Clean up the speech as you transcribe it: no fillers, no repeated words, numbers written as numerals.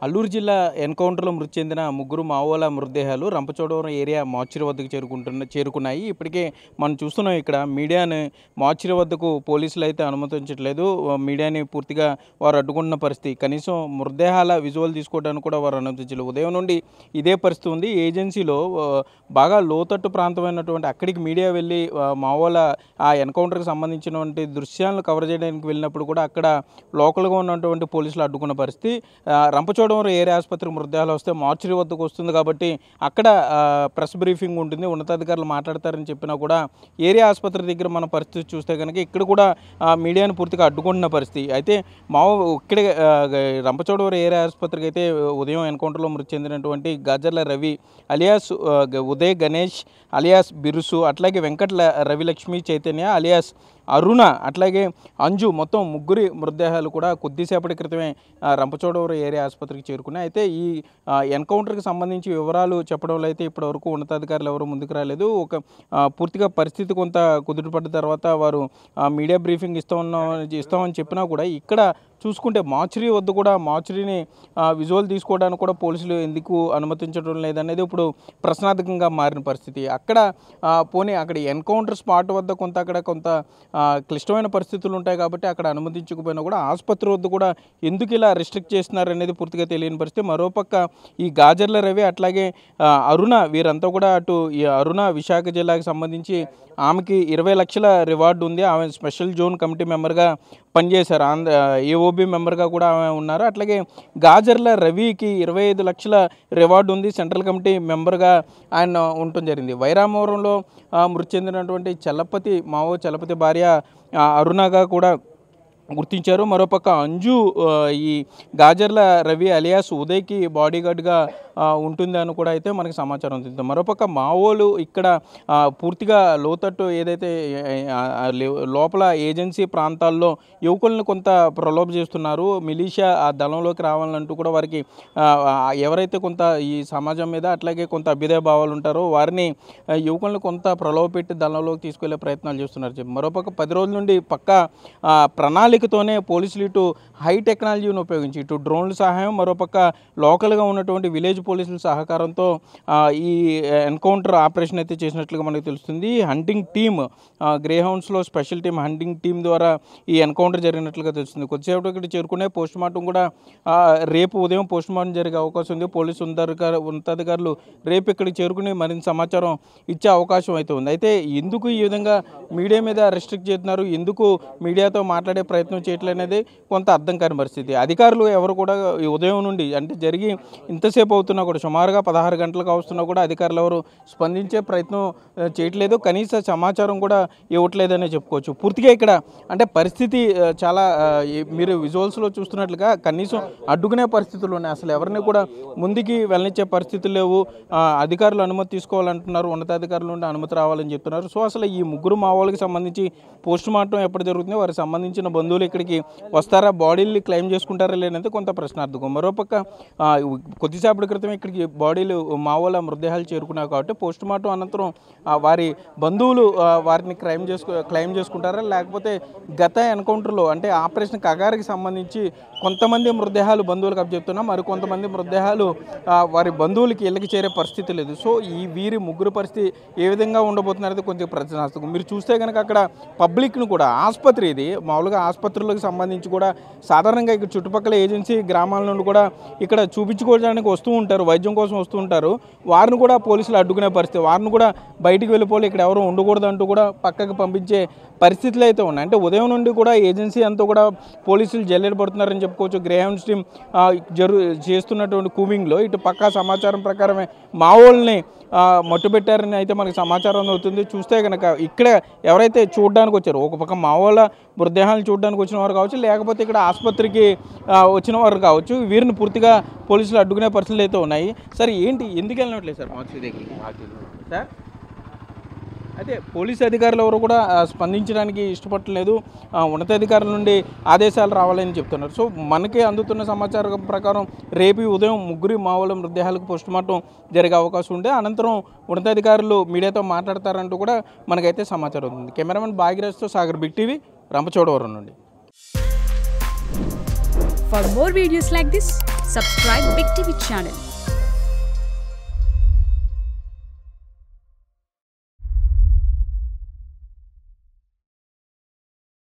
అల్లూరు జిల్లా ఎన్కౌంటర్లో మృతి చెందిన ముగ్గురు మావోల మృతదేహాలు రంపచోడవరం ఏరియా మార్చిరి వద్దకు చేరుకున్నాయి. ఇప్పటికే మనం చూస్తున్నాం ఇక్కడ మీడియాని మార్చిరి వద్దకు పోలీసులు అయితే అనుమతించట్లేదు. మీడియాని పూర్తిగా వారు అడ్డుకుంటున్న పరిస్థితి. కనీసం మృతదేహాల విజువల్ తీసుకోవడానికి కూడా వారు అనుమతించలేదు. ఉదయం నుండి ఇదే పరిస్థితి ఉంది. ఏజెన్సీలో బాగా లోతట్టు ప్రాంతమైనటువంటి అక్కడికి మీడియా వెళ్ళి మావోల ఆ ఎన్కౌంటర్కి సంబంధించినటువంటి దృశ్యాలను కవర్ చేయడానికి వెళ్ళినప్పుడు కూడా అక్కడ లోకల్గా ఉన్నటువంటి పోలీసులు అడ్డుకున్న పరిస్థితి. రంపచోడవరం ఏరియా ఆసుపత్రి మృతదేహాలు వస్తే మార్చిరి వద్దకు వస్తుంది కాబట్టి అక్కడ ప్రెస్ బ్రీఫింగ్ ఉంటుంది, ఉన్నతాధికారులు మాట్లాడతారని చెప్పినా కూడా ఏరియా ఆసుపత్రి దగ్గర మన పరిస్థితి చూస్తే కనుక ఇక్కడ కూడా మీడియాను పూర్తిగా అడ్డుకుంటున్న పరిస్థితి. అయితే ఇక్కడే రంపచోడవరం ఏరియా ఆసుపత్రికి అయితే ఉదయం ఎన్కౌంటర్లో మృతి చెందినటువంటి గాజర్ల రవి అలియాస్ ఉదయ్ గణేష్ అలియాస్ బిరుసు, అట్లాగే వెంకట్ల రవిలక్ష్మి చైతన్య అలియాస్ అరుణ, అట్లాగే అంజు, మొత్తం ముగ్గురి మృతదేహాలు కూడా కొద్దిసేపటి క్రితమే రంపచోడవరం ఏరియా ఆసుపత్రికి చేరుకున్నాయి. అయితే ఈ ఎన్కౌంటర్కి సంబంధించి వివరాలు చెప్పడంలో అయితే ఇప్పటివరకు ఉన్నతాధికారులు ఎవరు ముందుకు రాలేదు. పూర్తిగా పరిస్థితి కొంత కుదుటపడ్డ తర్వాత వారు మీడియా బ్రీఫింగ్ ఇస్తామని చెప్పినా కూడా ఇక్కడ చూసుకుంటే మార్చిరి వద్ద కూడా మార్చిరిని విజువల్ తీసుకోవడానికి కూడా పోలీసులు ఎందుకు అనుమతించడం లేదనేది ఇప్పుడు ప్రశ్నార్థకంగా మారిన పరిస్థితి. అక్కడ అక్కడ ఎన్కౌంటర్ స్పాట్ వద్ద కొంత క్లిష్టమైన పరిస్థితులు ఉంటాయి కాబట్టి అక్కడ అనుమతించకపోయినా కూడా ఆసుపత్రి వద్ద కూడా ఎందుకు ఇలా రిస్ట్రిక్ట్ చేస్తున్నారు అనేది పూర్తిగా తెలియని పరిస్థితి. మరోపక్క ఈ గాజర్ల రవి అట్లాగే అరుణ వీరంతా కూడా అటు ఈ అరుణ విశాఖ జిల్లాకి సంబంధించి ఆమెకి 20 లక్షల రివార్డు ఉంది. ఆమె స్పెషల్ జోన్ కమిటీ మెంబర్గా పనిచేశారు. ఏఓబి మెంబర్గా కూడా ఆమె ఉన్నారు. అట్లాగే గాజర్ల రవికి 25 లక్షల రివార్డు ఉంది. సెంట్రల్ కమిటీ మెంబర్గా ఆయన ఉండటం జరిగింది. వైరామవరంలో మృతి చెందినటువంటి మావో చలపతి భార్య అరుణగా కూడా గుర్తించారు. మరోపక్క అంజు ఈ గాజర్ల రవి అలియాస్ ఉదయ్కి బాడీగార్డ్గా ఉంటుందని కూడా అయితే మనకి సమాచారం ఉంది. మరోపక్క మావోలు ఇక్కడ పూర్తిగా లోతట్టు ఏదైతే లోపల ఏజెన్సీ ప్రాంతాల్లో యువకులను కొంత ప్రలోభ చేస్తున్నారు. మిలీషియా ఆ దళంలోకి రావాలంటూ కూడా వారికి ఎవరైతే కొంత ఈ సమాజం మీద అట్లాగే కొంత అభ్యుదయ భావాలు ఉంటారో వారిని యువకులను కొంత ప్రలోభ పెట్టి దళంలోకి తీసుకెళ్లే ప్రయత్నాలు చేస్తున్నారు. మరోపక్క 10 రోజుల నుండి పక్కా ప్రణాళికతోనే పోలీసులు ఇటు హై టెక్నాలజీని ఉపయోగించి ఇటు డ్రోన్ల సహాయం, మరోపక్క లోకల్గా ఉన్నటువంటి విలేజ్ పోలీసుల సహకారంతో ఈ ఎన్కౌంటర్ ఆపరేషన్ అయితే చేసినట్లుగా మనకు తెలుస్తుంది. హంటింగ్ టీమ్ గ్రేహౌండ్స్లో స్పెషల్ టీమ్ హంటింగ్ టీమ్ ద్వారా ఈ ఎన్కౌంటర్ జరిగినట్లుగా తెలుస్తుంది. కొద్దిసేపటి ఇక్కడ చేరుకునే పోస్ట్ మార్టం కూడా రేపు ఉదయం పోస్ట్ మార్టం జరిగే అవకాశం ఉంది. పోలీసు ఉన్నతాధికారులు రేపు ఇక్కడికి చేరుకుని మరింత సమాచారం ఇచ్చే అవకాశం అయితే ఉంది. అయితే ఎందుకు ఈ విధంగా మీడియా మీద రెస్ట్రిక్ట్ చేస్తున్నారు, ఎందుకు మీడియాతో మాట్లాడే ప్రయత్నం చేయట్లేదు అనేది కొంత అర్థం కాని పరిస్థితి. అధికారులు ఎవరు కూడా ఈ ఉదయం నుండి అంటే జరిగి ఇంతసేపు అవుతున్నా కూడా సుమారుగా 16 గంటలకు అవుతున్నా కూడా అధికారులు ఎవరు స్పందించే ప్రయత్నం చేయట్లేదు, కనీస సమాచారం కూడా ఇవ్వట్లేదనే చెప్పుకోవచ్చు. పూర్తిగా ఇక్కడ అంటే పరిస్థితి చాలా మీరు విజువల్స్లో చూస్తున్నట్లుగా కనీసం అడ్డుకునే పరిస్థితులు ఉన్నాయి. అసలు ఎవరిని కూడా ముందుకి వెళ్ళనిచ్చే పరిస్థితులు లేవు. అధికారులు అనుమతి తీసుకోవాలంటున్నారు, ఉన్నతాధికారుల నుండి అనుమతి రావాలని చెప్తున్నారు. సో అసలు ఈ ముగ్గురు మావోలకి సంబంధించి పోస్ట్ మార్టం ఎప్పుడు జరుగుతుందో వారికి సంబంధించిన బంధువులు ఇక్కడికి వస్తారా, బాడీలు క్లెయిమ్ చేసుకుంటారా లేనది కొంత ప్రశ్నార్థకం. మరోపక్క కొద్దిసేపటి క్రితం ఇక్కడికి బాడీలు మావోల మృతదేహాలు చేరుకున్నాయి కాబట్టి పోస్ట్ మార్టం అనంతరం వారి బంధువులు వారిని క్లెయిమ్ చేసుకుంటారా, లేకపోతే గత ఎన్కౌంటర్లో అంటే ఆపరేషన్ కగారికి సంబంధించి కొంతమంది మృతదేహాలు బంధువులకు అప్పచెప్తున్నా మరి కొంతమంది మృతదేహాలు వారి బంధువులకి ఇళ్ళకి చేరే పరిస్థితి లేదు. సో వీరి ముగ్గురు పరిస్థితి ఏ విధంగా ఉండబోతున్నది కొంచెం ప్రశ్నార్థకం. మీరు చూస్తే కనుక అక్కడ పబ్లిక్ను కూడా ఆసుపత్రి ఇది మామూలుగా ఆసుపత్రులకు సంబంధించి కూడా సాధారణంగా ఇక్కడ చుట్టుపక్కల ఏజెన్సీ గ్రామాల నుండి కూడా ఇక్కడ చూపించుకోవడానికి వస్తూ ఉంటారు, వైద్యం కోసం వస్తూ ఉంటారు. వారిని కూడా పోలీసులు అడ్డుకునే పరిస్థితి, వారిని కూడా బయటికి వెళ్ళిపోయి ఇక్కడ ఎవరు ఉండకూడదు అంటూ కూడా పక్కకు పంపించే పరిస్థితులు అయితే ఉన్నాయి. అంటే ఉదయం నుండి కూడా ఏజెన్సీ అంతా కూడా పోలీసులు జల్లెడ పడుతున్నారని చెప్పుకోవచ్చు. గ్రేహౌండ్స్ టీమ్ చేస్తున్నటువంటి కూవింగ్లో ఇటు పక్కా సమాచారం ప్రకారమే మావోల్ని మట్టుబెట్టారని అయితే మనకు సమాచారం అవుతుంది. చూస్తే కనుక ఇక్కడ ఎవరైతే చూడడానికి వచ్చారో ఒక పక్క మావోల మృతదేహాలను చూడడానికి వచ్చిన వారు కావచ్చు, లేకపోతే ఇక్కడ ఆసుపత్రికి వచ్చిన వారు కావచ్చు, వీరిని పూర్తిగా పోలీసులు అడ్డుకునే పరిస్థితులు అయితే ఉన్నాయి. సరే ఏంటి ఎందుకు వెళ్ళినట్లేదు సార్ మార్చి దగ్గరికి సార్? అయితే పోలీసు అధికారులు ఎవరు కూడా స్పందించడానికి ఇష్టపడలేదు. ఉన్నతాధికారుల నుండి ఆదేశాలు రావాలని చెప్తున్నారు. సో మనకి అందుతున్న సమాచారం ప్రకారం రేపు ఉదయం ముగ్గురి మావోల మృతదేహాలకు పోస్టుమార్టం జరిగే అవకాశం ఉండే అనంతరం ఉన్నతాధికారులు మీడియాతో మాట్లాడతారంటూ కూడా మనకైతే సమాచారం ఉంది. కెమెరామెన్ భాగ్యరాజ్తో సాగర్, బిగ్ టీవీ, రంపచోడవరం నుండి. For more videos like this, Subscribe Big TV channel